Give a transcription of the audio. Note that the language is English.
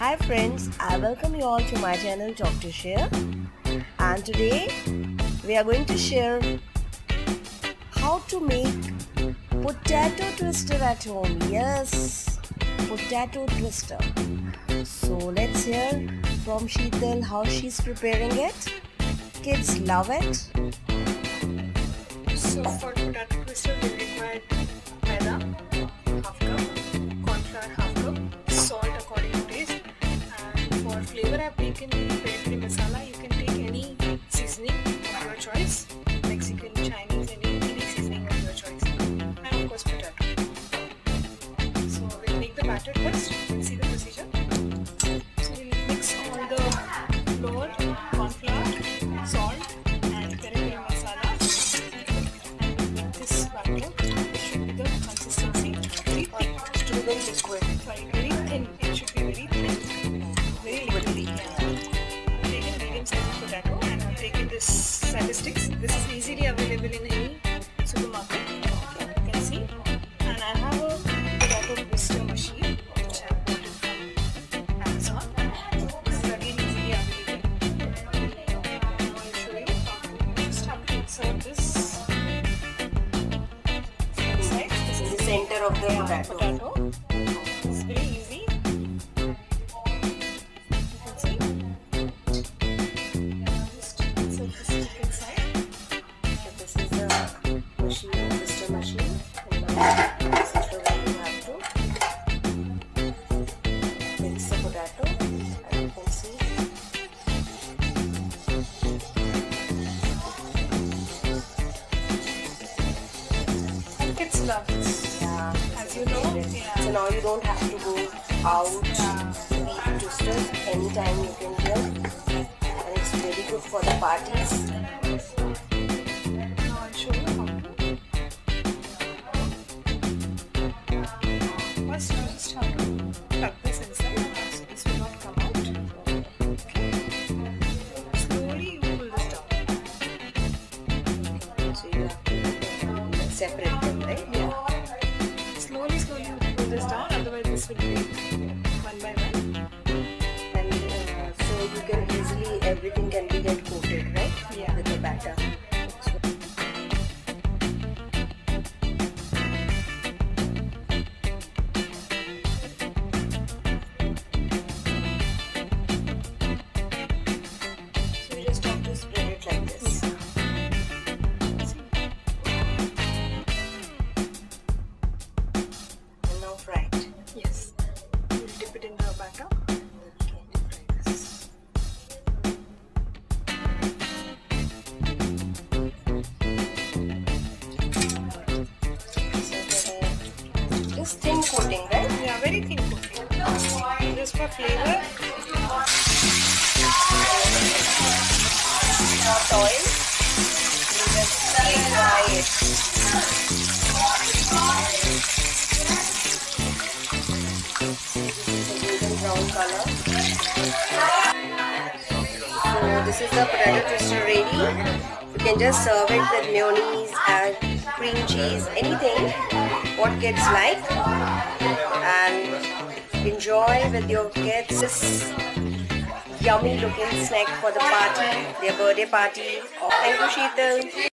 Hi friends, I welcome you all to my channel Talk to Share, and today we are going to share how to make potato twister at home. Yes, potato twister. So let's hear from Sheetal how she's preparing it. Kids love it. So for potato twister we require maida, half cup, corn flour half cup, salt according to taste, and for flavor I've taken peri-peri masala. You can take any seasoning of your choice, Mexican, Chinese, any seasoning of your choice, and of course potato. So we'll make the batter first. See the procedure. So we'll mix all the flour, corn flour, salt and peri-peri masala. It should be the consistency very thick. To be very liquid. Sorry, very thin. It should be very thin. Very liquidy. Yeah. I've taken medium sized potato and I've taken this statistics. This is easily available in any supermarket. You can see. And I have a potato twister machine which I bought it from Amazon. This is again easily available. Now I'll show you how to just have to insert this. Center of the potato. It's very easy. You can see. Just insert the stick inside. So this is the machine, twister machine. And this is the way you have to mix the potato. And you can see. And kids love this. As you know, So now you don't have to go out to eat twisters. Anytime you can get, and it's very good for the parties. Now I'll show you how to. First, you just have to tuck this inside, so this will not come out. Okay. Slowly you pull this down. So you have to separate them, right? Yeah. Slowly you pull this down, otherwise this will break one by one. And so you can easily, everything can be get coated, right? Yeah. With the batter. So you just have to spread it like this. And now fry it. Yes. We'll dip it in the batter. Just thin coating, right? Yeah, very thin coating. Just for flavor. Not oil. You just fry it. This is a golden brown color. So this is the potato twister ready. You can just serve it with mayonnaise and cream cheese, anything what kids like, and enjoy with your kids this yummy looking snack for the party, their birthday party. Thank you, Sheetal.